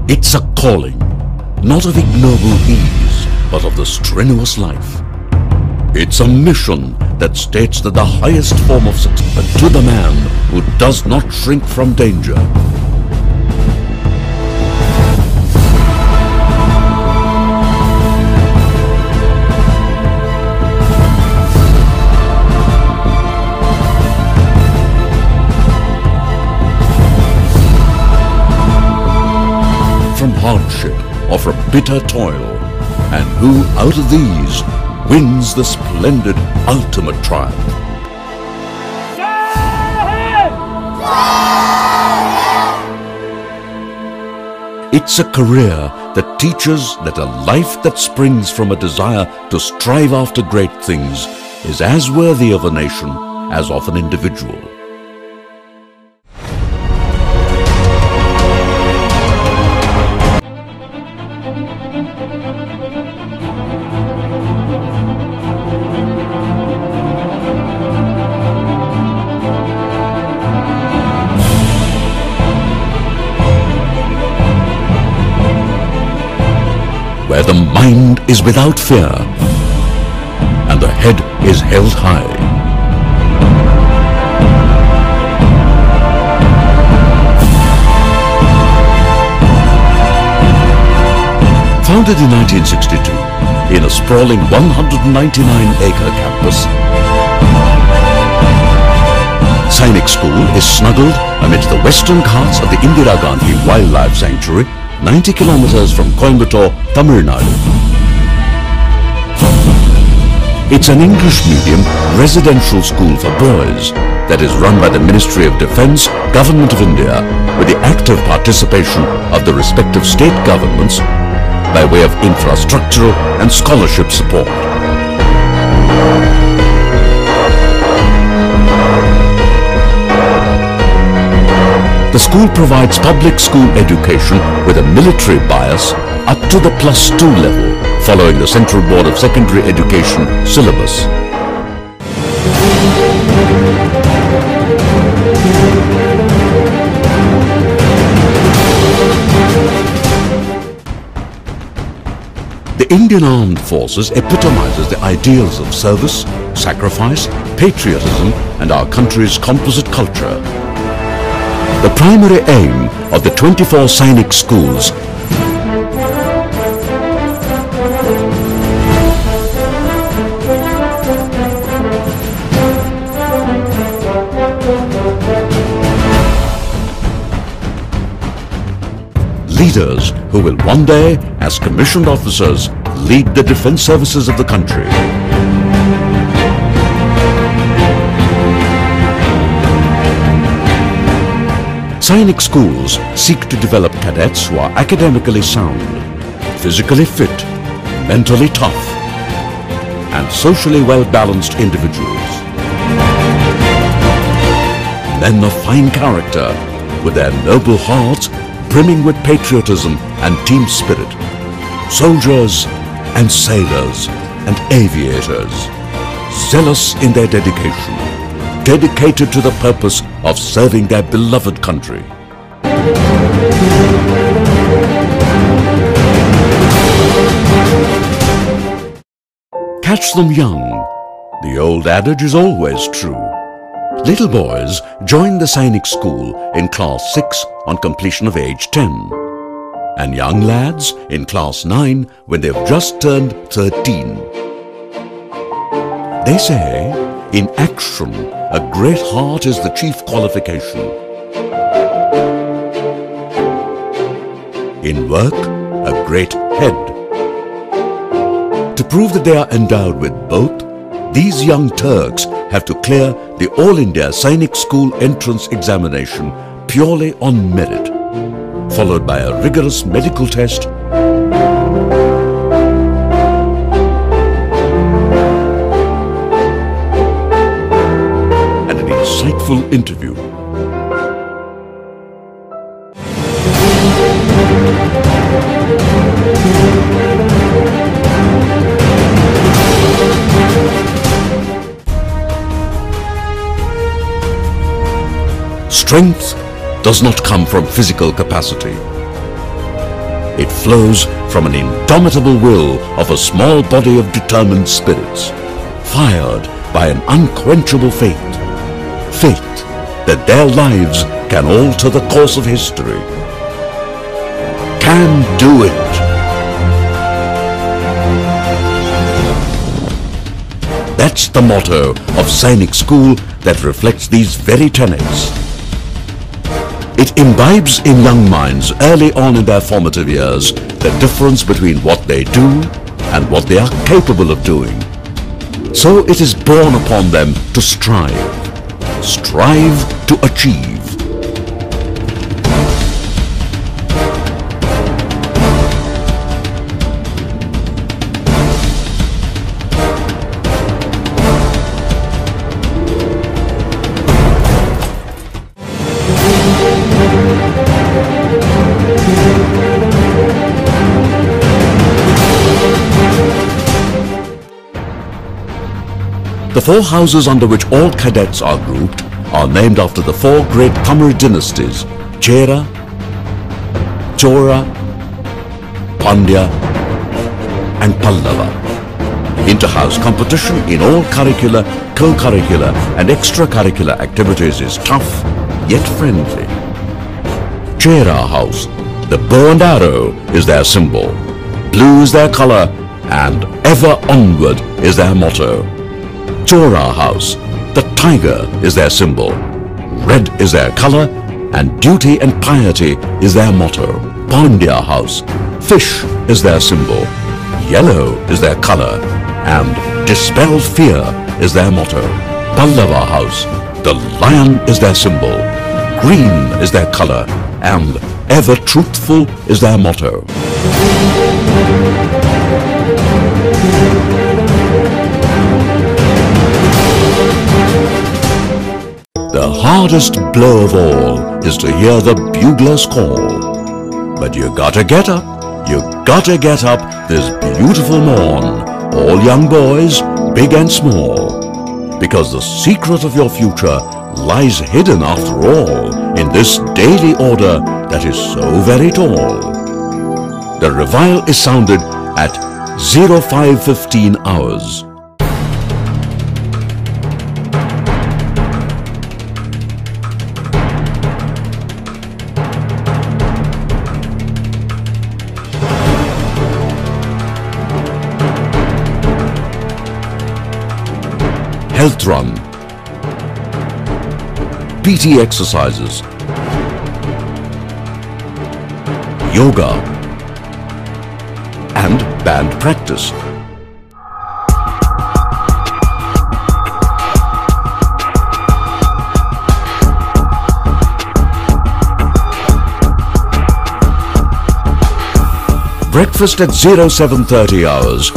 It's a calling, not of ignoble ease, but of the strenuous life. It's a mission that states that the highest form of success, but to the man who does not shrink from danger. From hardship or from bitter toil, and who out of these wins the splendid ultimate triumph. It's a career that teaches that a life that springs from a desire to strive after great things is as worthy of a nation as of an individual. Where the mind is without fear and the head is held high. Founded in 1962 in a sprawling 199-acre campus, Sainik School is snuggled amidst the western Ghats of the Indira Gandhi Wildlife Sanctuary, 90 kilometers from Coimbatore, Tamil Nadu. It's an English medium residential school for boys that is run by the Ministry of Defence, Government of India, with the active participation of the respective state governments by way of infrastructural and scholarship support. The school provides public school education with a military bias up to the +2 level, following the Central Board of Secondary Education syllabus. The Indian Armed Forces epitomizes the ideals of service, sacrifice, patriotism, and our country's composite culture. The primary aim of the 24 Sainik schools leaders who will one day, as commissioned officers, lead the defense services of the country. Sainik schools seek to develop cadets who are academically sound, physically fit, mentally tough, and socially well-balanced individuals. Men of fine character, with their noble hearts brimming with patriotism and team spirit. Soldiers and sailors and aviators, zealous in their dedication, dedicated to the purpose of serving their beloved country. Catch them young. The old adage is always true. Little boys join the Sainik School in class 6 on completion of age 10, and young lads in class 9 when they've just turned 13. They say, in action, a great heart is the chief qualification. In work, a great head. To prove that they are endowed with both, these young Turks have to clear the All India Sainik School entrance examination purely on merit, followed by a rigorous medical test and an insightful interview. Strength does not come from physical capacity. It flows from an indomitable will of a small body of determined spirits, fired by an unquenchable faith. Faith that their lives can alter the course of history. Can do it. That's the motto of Sainik School that reflects these very tenets. It imbibes in young minds early on in their formative years the difference between what they do and what they are capable of doing. So it is born upon them to strive to achieve. The four houses under which all cadets are grouped are named after the four great Tamil dynasties: Chera, Chora, Pandya and Pallava. Inter-house competition in all curricular, co-curricular and extracurricular activities is tough yet friendly. Chera House, the bow and arrow is their symbol, blue is their color and ever onward is their motto. Chora House, the tiger is their symbol, red is their color and duty and piety is their motto. Pandya House, fish is their symbol, yellow is their color and dispel fear is their motto. Pallava House, the lion is their symbol, green is their color and ever truthful is their motto. The hardest blow of all is to hear the bugler's call. But you gotta get up this beautiful morn, all young boys, big and small. Because the secret of your future lies hidden after all in this daily order that is so very tall. The reveille is sounded at 05:15 hours. Health run, PT exercises, yoga and band practice. Breakfast at 07:30 hours.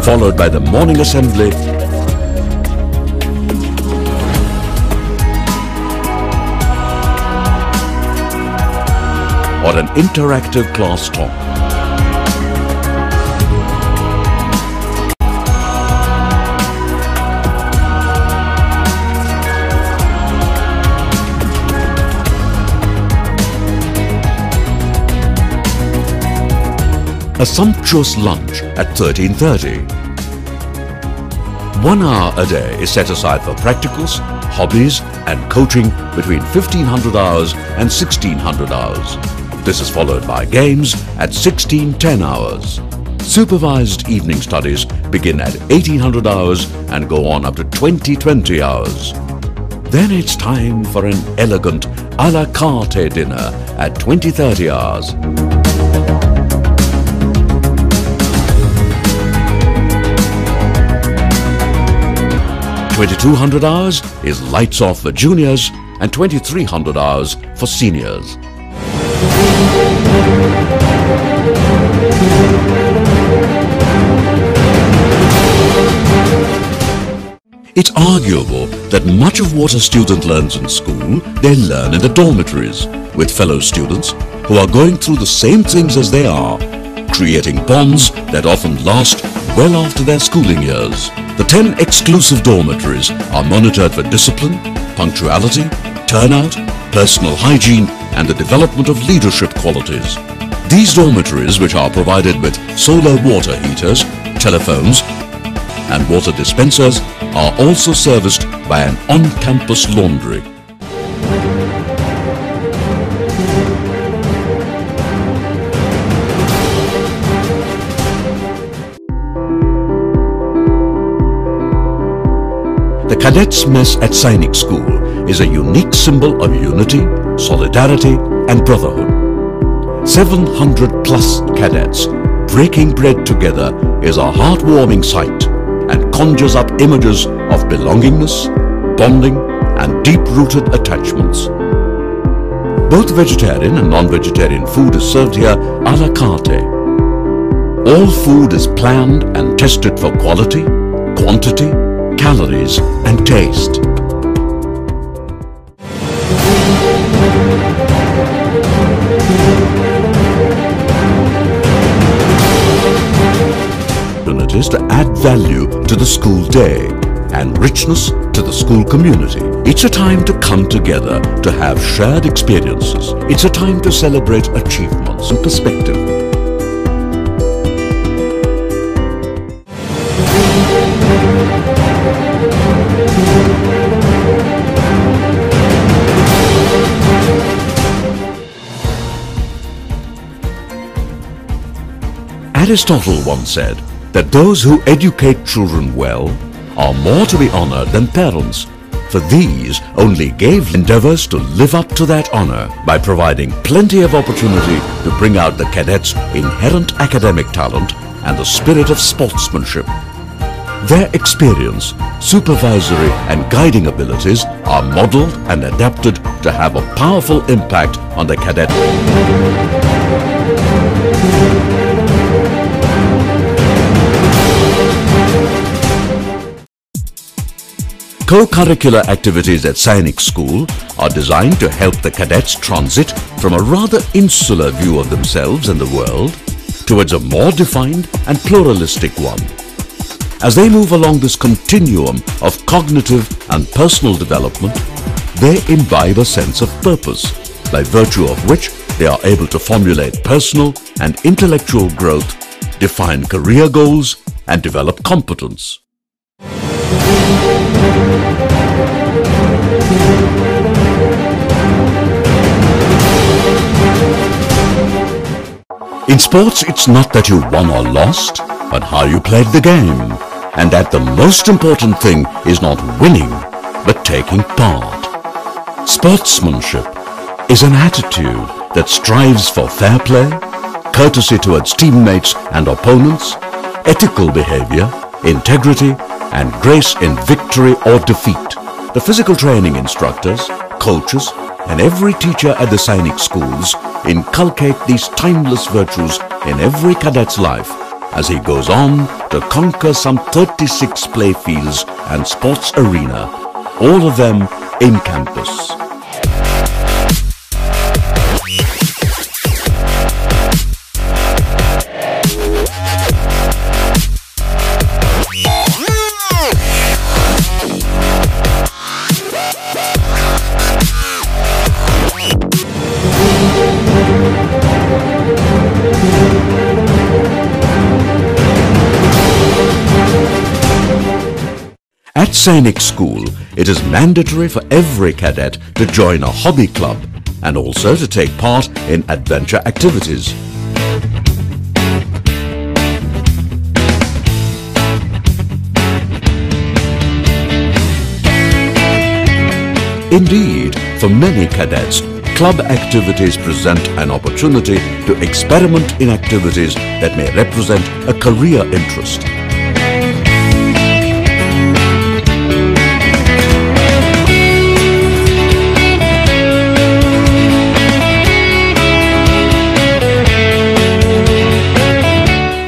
Followed by the morning assembly, or an interactive class talk. A sumptuous lunch at 13:30. 1 hour a day is set aside for practicals, hobbies and coaching between 1500 hours and 1600 hours. This is followed by games at 1610 hours. Supervised evening studies begin at 1800 hours and go on up to 2020 hours. Then it's time for an elegant a la carte dinner at 2030 hours. 2200 hours is lights off for juniors and 2300 hours for seniors. It's arguable that much of what a student learns in school, they learn in the dormitories with fellow students who are going through the same things as they are, creating bonds that often last well after their schooling years. The 10 exclusive dormitories are monitored for discipline, punctuality, turnout personal hygiene and the development of leadership qualities. These dormitories, which are provided with solar water heaters, telephones and water dispensers, are also serviced by an on-campus laundry. The Cadets Mess at Sainik School is a unique symbol of unity, solidarity and brotherhood. 700 plus cadets breaking bread together is a heartwarming sight and conjures up images of belongingness, bonding and deep-rooted attachments. Both vegetarian and non-vegetarian food is served here a la carte. All food is planned and tested for quality, quantity, calories and taste. Opportunities to add value to the school day and richness to the school community. It's a time to come together to have shared experiences. It's a time to celebrate achievements and perspective. Aristotle once said that those who educate children well are more to be honored than parents, for these only gave endeavors to live up to that honor by providing plenty of opportunity to bring out the cadets' inherent academic talent and the spirit of sportsmanship. Their experience, supervisory and guiding abilities are modeled and adapted to have a powerful impact on the cadet. Co-curricular activities at Sainik School are designed to help the cadets transit from a rather insular view of themselves and the world towards a more defined and pluralistic one. As they move along this continuum of cognitive and personal development, they imbibe a sense of purpose, by virtue of which they are able to formulate personal and intellectual growth, define career goals, and develop competence. In sports, it's not that you won or lost, but how you played the game. And that the most important thing is not winning, but taking part. Sportsmanship is an attitude that strives for fair play, courtesy towards teammates and opponents, ethical behavior, integrity, and grace in victory or defeat. The physical training instructors, coaches, and every teacher at the Sainik schools inculcate these timeless virtues in every cadet's life as he goes on to conquer some 36 play fields and sports arena, all of them in campus. At Sainik School, it is mandatory for every cadet to join a hobby club and also to take part in adventure activities. Indeed, for many cadets, club activities present an opportunity to experiment in activities that may represent a career interest.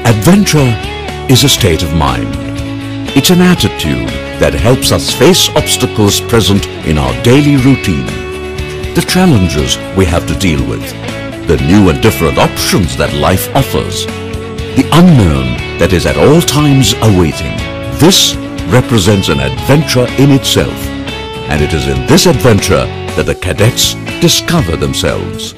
Adventure is a state of mind. It's an attitude that helps us face obstacles present in our daily routine, the challenges we have to deal with, the new and different options that life offers, the unknown that is at all times awaiting. This represents an adventure in itself. and it is in this adventure that the cadets discover themselves.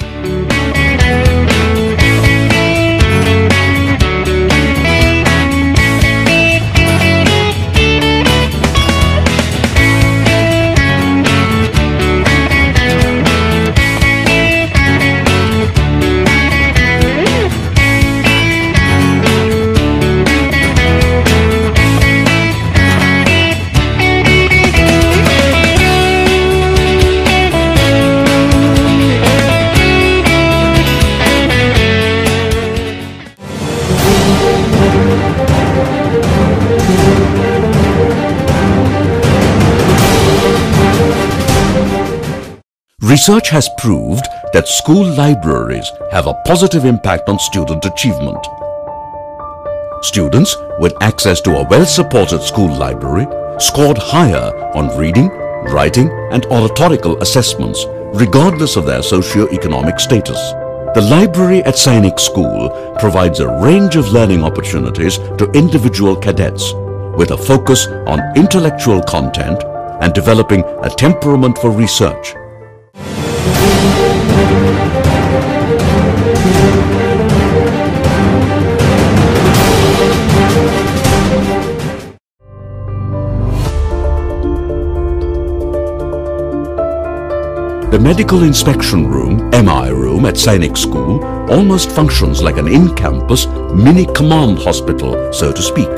Research has proved that school libraries have a positive impact on student achievement. Students with access to a well-supported school library scored higher on reading, writing and oratorical assessments regardless of their socio-economic status. The library at Sainik School provides a range of learning opportunities to individual cadets with a focus on intellectual content and developing a temperament for research. The Medical Inspection Room, MI room at Sainik School almost functions like an in-campus mini command hospital, so to speak.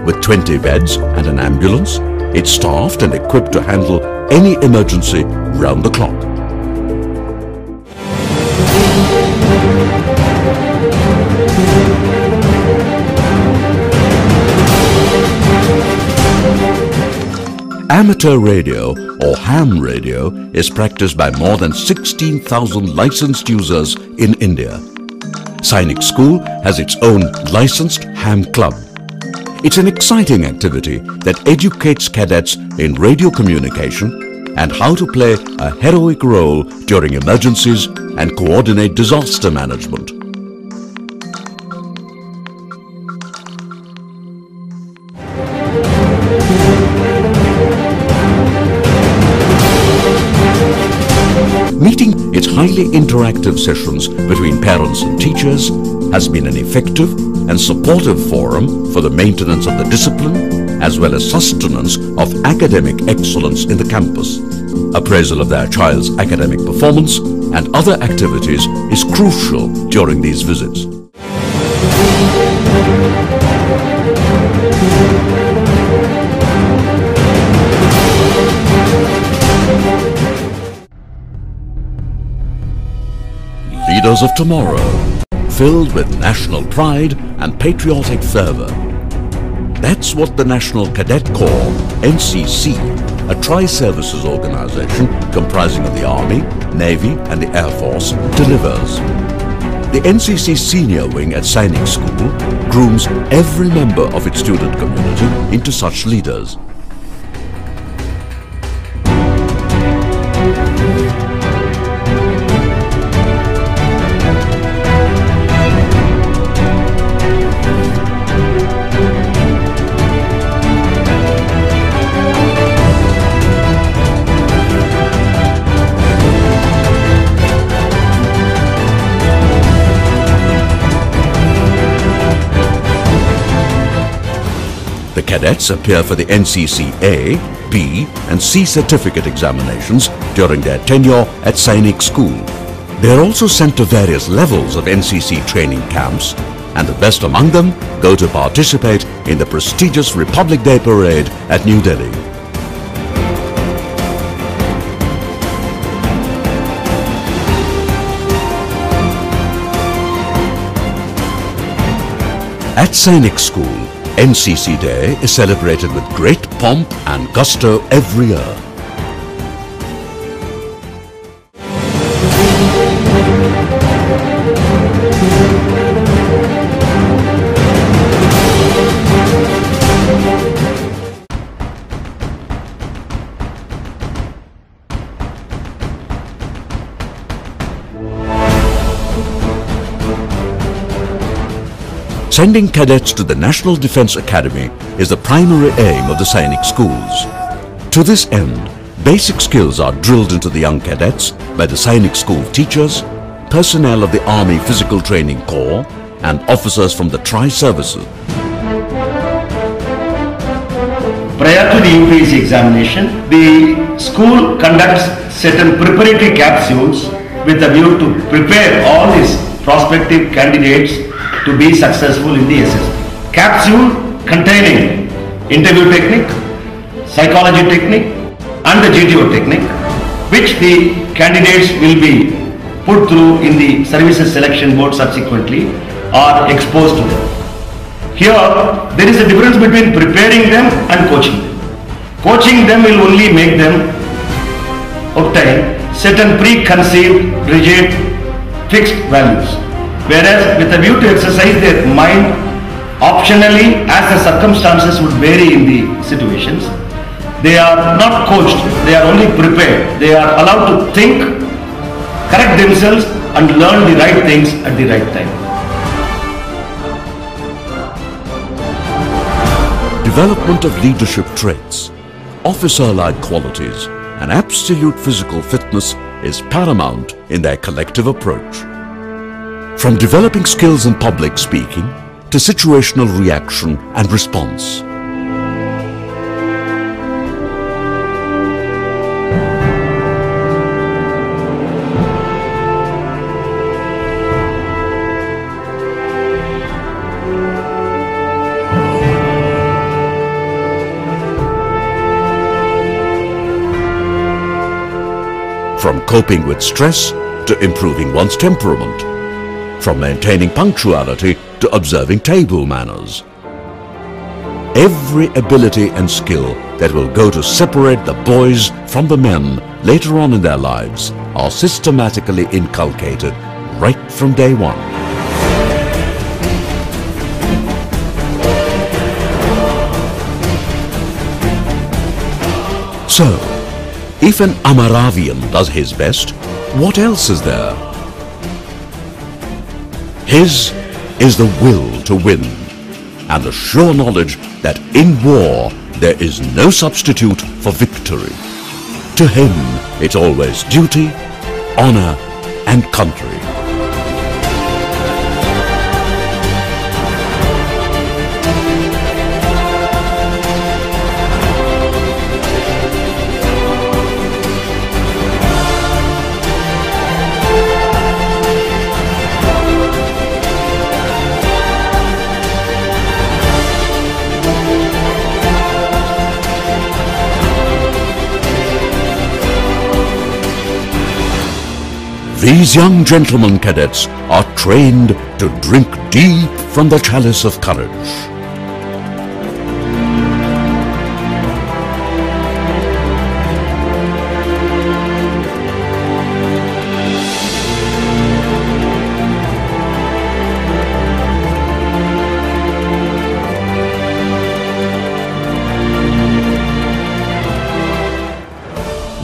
With 20 beds and an ambulance, it's staffed and equipped to handle any emergency round the clock. Amateur radio or ham radio is practiced by more than 16,000 licensed users in India. Sainik School has its own licensed ham club. It's an exciting activity that educates cadets in radio communication and how to play a heroic role during emergencies and coordinate disaster management. Meeting its highly interactive sessions between parents and teachers has been an effective and supportive forum for the maintenance of the discipline as well as sustenance of academic excellence in the campus. Appraisal of their child's academic performance and other activities is crucial during these visits. Leaders of tomorrow, filled with national pride and patriotic fervor. That's what the National Cadet Corps, NCC, a tri-services organization comprising of the Army, Navy and the Air Force, delivers. The NCC Senior Wing at Sainik School grooms every member of its student community into such leaders. The cadets appear for the NCC A, B and C certificate examinations during their tenure at Sainik School. They are also sent to various levels of NCC training camps, and the best among them go to participate in the prestigious Republic Day Parade at New Delhi. At Sainik School, NCC Day is celebrated with great pomp and gusto every year. Sending cadets to the National Defence Academy is the primary aim of the Sainik schools. To this end, basic skills are drilled into the young cadets by the Sainik school teachers, personnel of the Army Physical Training Corps and officers from the tri-services. Prior to the UPSC examination, the school conducts certain preparatory capsules with a view to prepare all these prospective candidates to be successful in the SSB. Capsule containing interview technique, psychology technique and the GTO technique, which the candidates will be put through in the services selection board subsequently or exposed to them. Here, there is a difference between preparing them and coaching them. Coaching them will only make them obtain certain preconceived, rigid, fixed values. Whereas with a view to exercise their mind optionally as the circumstances would vary in the situations, they are not coached, they are only prepared. They are allowed to think, correct themselves and learn the right things at the right time. Development of leadership traits, officer-like qualities and absolute physical fitness is paramount in their collective approach. From developing skills in public speaking to situational reaction and response. From coping with stress to improving one's temperament. From maintaining punctuality to observing table manners. Every ability and skill that will go to separate the boys from the men later on in their lives are systematically inculcated right from day one. So, if an Amaravian does his best, what else is there? His is the will to win and the sure knowledge that in war there is no substitute for victory. To him, it's always duty, honor and country. These young gentlemen cadets are trained to drink deep from the chalice of courage.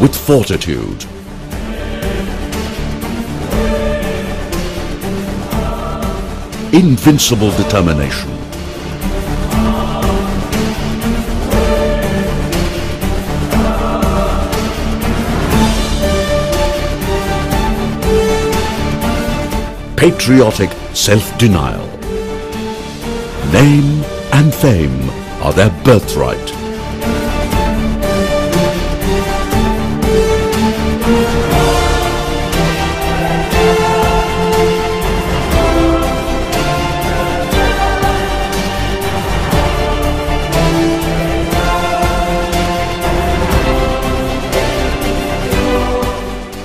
With fortitude, invincible determination, patriotic self-denial, name and fame are their birthright.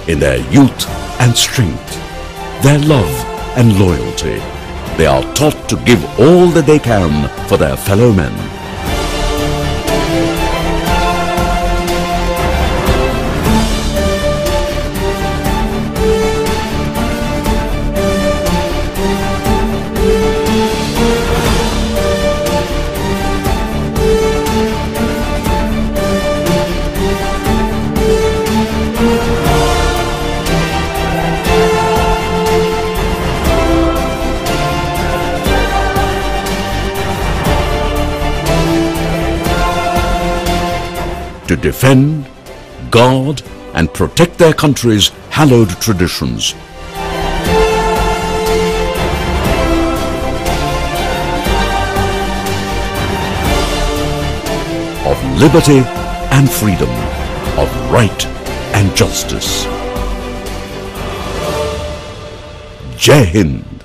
In their youth and strength, their love and loyalty, they are taught to give all that they can for their fellow men. to defend, guard and protect their country's hallowed traditions. Of liberty and freedom, of right and justice. Jai Hind.